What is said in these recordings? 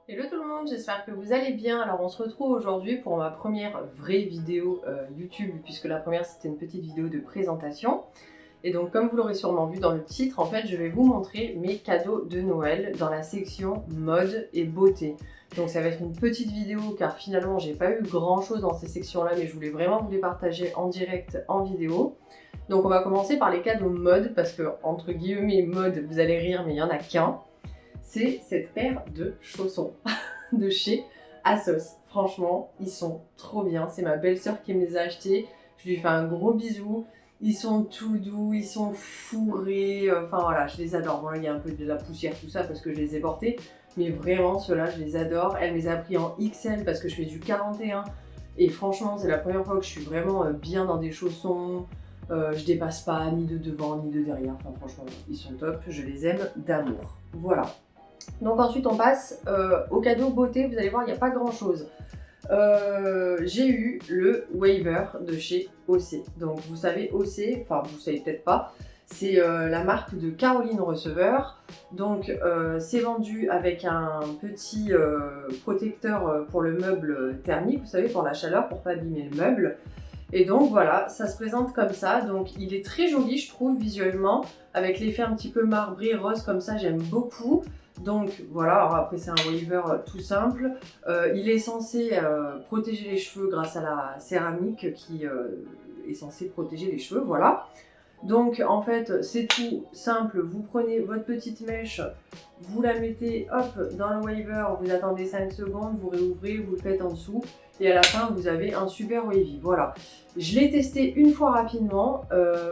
Hello tout le monde, j'espère que vous allez bien. Alors on se retrouve aujourd'hui pour ma première vraie vidéo YouTube, puisque la première c'était une petite vidéo de présentation. Et donc comme vous l'aurez sûrement vu dans le titre, en fait je vais vous montrer mes cadeaux de Noël dans la section mode et beauté. Donc ça va être une petite vidéo car finalement j'ai pas eu grand chose dans ces sections là, mais je voulais vraiment vous les partager en direct en vidéo. Donc on va commencer par les cadeaux mode, parce que entre guillemets mode, vous allez rire mais il n'y en a qu'un. C'est cette paire de chaussons de chez ASOS. Franchement, ils sont trop bien. C'est ma belle-sœur qui me les a achetés. Je lui fais un gros bisou. Ils sont tout doux, ils sont fourrés. Enfin voilà, je les adore. Bon là, il y a un peu de la poussière, tout ça, parce que je les ai portés. Mais vraiment, ceux-là, je les adore. Elle me les a pris en XL parce que je fais du 41. Et franchement, c'est la première fois que je suis vraiment bien dans des chaussons. Je dépasse pas ni de devant ni de derrière. Enfin franchement, ils sont top. Je les aime d'amour. Voilà. Donc ensuite on passe au cadeau beauté. Vous allez voir, il n'y a pas grand chose. J'ai eu le Waver de chez OC. Donc vous savez OC, enfin vous savez peut-être pas, c'est la marque de Caroline Receveur. Donc c'est vendu avec un petit protecteur pour le meuble thermique, vous savez, pour la chaleur, pour pas abîmer le meuble. Et donc voilà, ça se présente comme ça. Donc il est très joli, je trouve, visuellement, avec l'effet un petit peu marbré rose comme ça, j'aime beaucoup. Donc voilà, alors après c'est un waver tout simple. Il est censé protéger les cheveux grâce à la céramique qui est censée protéger les cheveux, voilà. Donc en fait c'est tout simple, vous prenez votre petite mèche, vous la mettez hop dans le waver, vous attendez 5 secondes, vous réouvrez, vous le faites en dessous et à la fin vous avez un super wavy, voilà. Je l'ai testé une fois rapidement,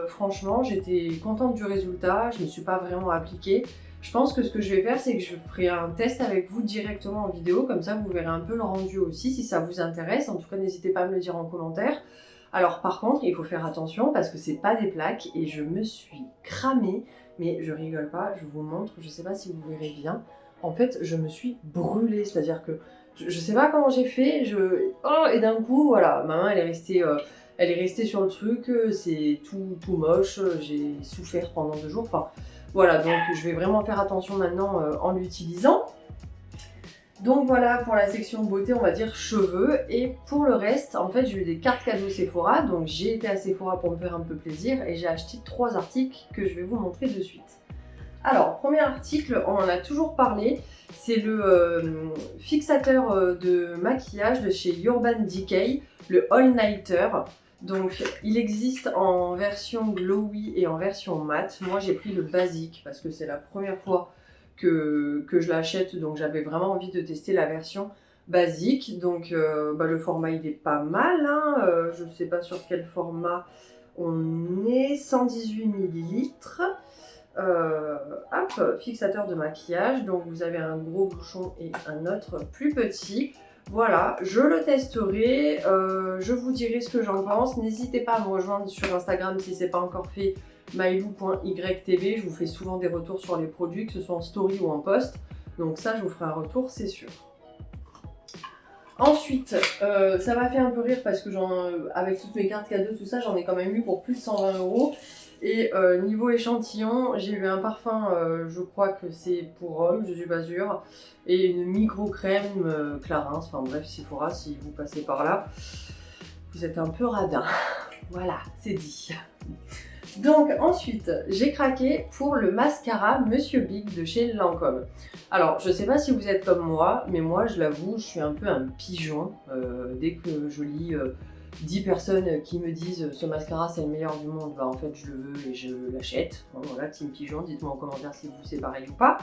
franchement j'étais contente du résultat, je ne me suis pas vraiment appliquée. Je pense que ce que je vais faire, c'est que je ferai un test avec vous directement en vidéo, comme ça vous verrez un peu le rendu aussi si ça vous intéresse. En tout cas, n'hésitez pas à me le dire en commentaire. Alors par contre, il faut faire attention parce que c'est pas des plaques et je me suis cramée, mais je rigole pas, je vous montre, je sais pas si vous verrez bien. En fait, je me suis brûlée, c'est-à-dire que je sais pas comment j'ai fait, oh, et d'un coup, voilà, ma main elle est restée sur le truc, c'est tout moche, j'ai souffert pendant 2 jours, enfin voilà, donc je vais vraiment faire attention maintenant en l'utilisant. Donc voilà pour la section beauté, on va dire cheveux. Et pour le reste, en fait, j'ai eu des cartes cadeaux Sephora. Donc j'ai été à Sephora pour me faire un peu plaisir et j'ai acheté 3 articles que je vais vous montrer de suite. Alors, premier article, on en a toujours parlé. C'est le fixateur de maquillage de chez Urban Decay, le All Nighter. Donc, il existe en version glowy et en version mat. Moi, j'ai pris le basique parce que c'est la première fois que je l'achète. Donc, j'avais vraiment envie de tester la version basique. Donc, le format, il est pas mal. Hein. Je ne sais pas sur quel format on est. 118 millilitres. Hop, fixateur de maquillage. Donc, vous avez un gros bouchon et un autre plus petit. Voilà, je le testerai, je vous dirai ce que j'en pense. N'hésitez pas à me rejoindre sur Instagram si ce n'est pas encore fait, mylou.ytv. Je vous fais souvent des retours sur les produits, que ce soit en story ou en post. Donc ça, je vous ferai un retour, c'est sûr. Ensuite, ça m'a fait un peu rire parce que avec toutes mes cartes cadeaux, tout ça, j'en ai quand même eu pour plus de 120 €. Et niveau échantillon, j'ai eu un parfum, je crois que c'est pour homme, je suis pas sûre, et une micro-crème Clarins, enfin bref, Sephora, si vous passez par là, vous êtes un peu radin. Voilà, c'est dit. Donc ensuite, j'ai craqué pour le mascara Monsieur Big de chez Lancôme. Alors, je sais pas si vous êtes comme moi, mais moi, je l'avoue, je suis un peu un pigeon. Dès que je lis 10 personnes qui me disent ce mascara c'est le meilleur du monde, bah en fait je le veux et je l'achète. Bon, voilà, team pigeon, dites-moi en commentaire si vous c'est pareil ou pas.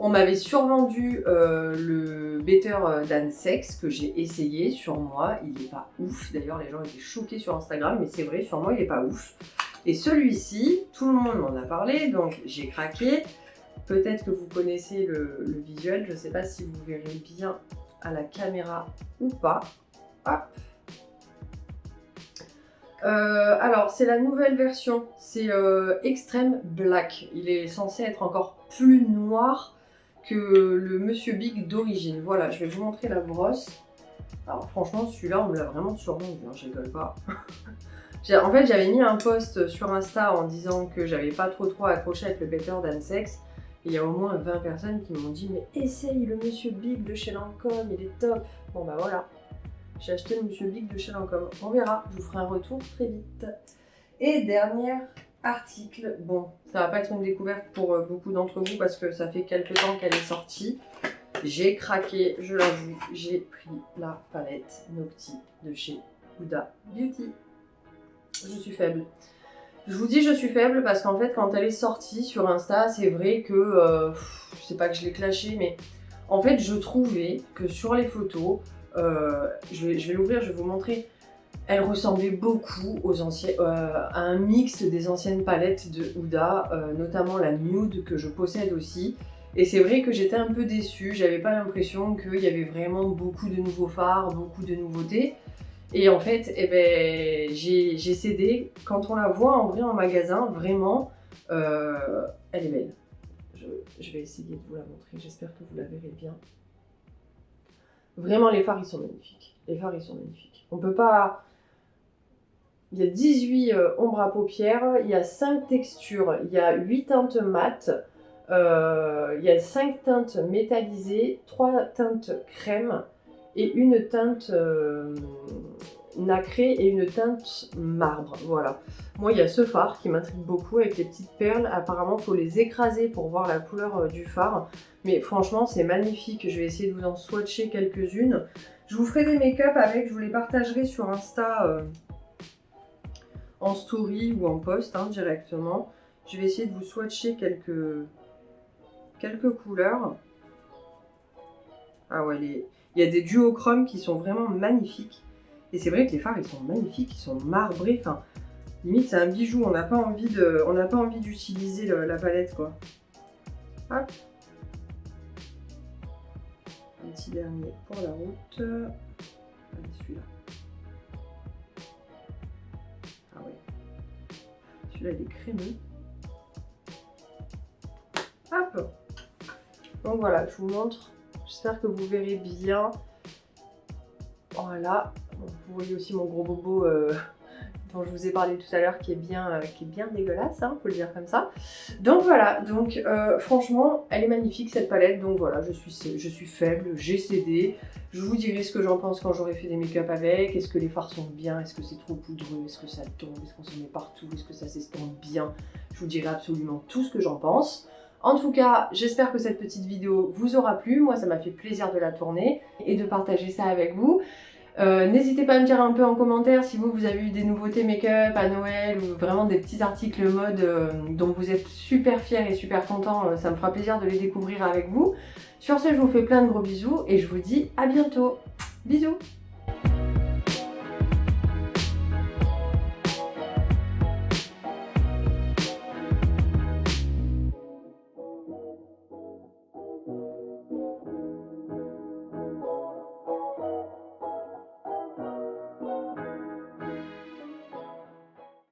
On m'avait survendu le Better Than Sex que j'ai essayé sur moi, il est pas ouf. D'ailleurs les gens étaient choqués sur Instagram, mais c'est vrai, sur moi il est pas ouf. Et celui-ci, tout le monde m'en a parlé, donc j'ai craqué. Peut-être que vous connaissez le visuel, je sais pas si vous verrez bien à la caméra ou pas. Hop. Alors c'est la nouvelle version, c'est Extreme Black. Il est censé être encore plus noir que le Monsieur Big d'origine. Voilà, je vais vous montrer la brosse. Alors franchement celui-là on me l'a vraiment survendu, hein, je rigole pas. En fait j'avais mis un post sur Insta en disant que j'avais pas trop accroché avec le Better Than Sex. Et il y a au moins 20 personnes qui m'ont dit mais essaye le Monsieur Big de chez Lancôme, il est top. Bon bah voilà, j'ai acheté le Monsieur Big de chez Lancôme. On verra, je vous ferai un retour très vite. Et dernier article, bon, ça va pas être une découverte pour beaucoup d'entre vous parce que ça fait quelques temps qu'elle est sortie. J'ai craqué, je l'avoue, j'ai pris la palette Nocti de chez Huda Beauty. Je suis faible. Je vous dis je suis faible parce qu'en fait quand elle est sortie sur Insta, c'est vrai que, je sais pas que je l'ai clashé, mais en fait je trouvais que sur les photos, je vais l'ouvrir, je vais vous montrer, elle ressemblait beaucoup aux à un mix des anciennes palettes de Huda, notamment la nude que je possède aussi. Et c'est vrai que j'étais un peu déçue, j'avais pas l'impression qu'il y avait vraiment beaucoup de nouveaux fards, beaucoup de nouveautés. Et en fait, eh ben, j'ai cédé. Quand on la voit en vrai en magasin, vraiment, elle est belle. Je vais essayer de vous la montrer, j'espère que vous la verrez bien. Vraiment, les fards, ils sont magnifiques. Les fards, ils sont magnifiques. On peut pas... Il y a 18 ombres à paupières, il y a 5 textures, il y a 8 teintes mates, il y a 5 teintes métallisées, 3 teintes crème et une teinte nacrée et une teinte marbre. Voilà. Moi, il y a ce fard qui m'intrigue beaucoup avec les petites perles. Apparemment, il faut les écraser pour voir la couleur du fard. Mais franchement, c'est magnifique. Je vais essayer de vous en swatcher quelques-unes. Je vous ferai des make-up avec, je vous les partagerai sur Insta en story ou en post directement. Je vais essayer de vous swatcher quelques couleurs. Ah ouais, il y a des duochromes qui sont vraiment magnifiques. Et c'est vrai que les fards, ils sont magnifiques, ils sont marbrés. Enfin, limite, c'est un bijou. On n'a pas envie d'utiliser la palette, quoi. Hop. Un petit dernier pour la route. Allez, celui-là. Ah ouais. Celui-là, il est crémeux. Hop. Donc voilà, je vous montre. J'espère que vous verrez bien. Voilà. Bon, vous voyez aussi mon gros bobo dont je vous ai parlé tout à l'heure qui est bien dégueulasse, faut le dire comme ça. Donc voilà, donc franchement, elle est magnifique cette palette. Donc voilà, je suis faible, j'ai cédé. Je vous dirai ce que j'en pense quand j'aurai fait des make-up avec. Est-ce que les fards sont bien? Est-ce que c'est trop poudreux? Est-ce que ça tombe? Est-ce qu'on s'en met partout? Est-ce que ça s'estompe bien? Je vous dirai absolument tout ce que j'en pense. En tout cas, j'espère que cette petite vidéo vous aura plu. Moi, ça m'a fait plaisir de la tourner et de partager ça avec vous. N'hésitez pas à me dire un peu en commentaire si vous avez eu des nouveautés make-up à Noël ou vraiment des petits articles mode dont vous êtes super fiers et super contents. Ça me fera plaisir de les découvrir avec vous. Sur ce, je vous fais plein de gros bisous et je vous dis à bientôt. Bisous!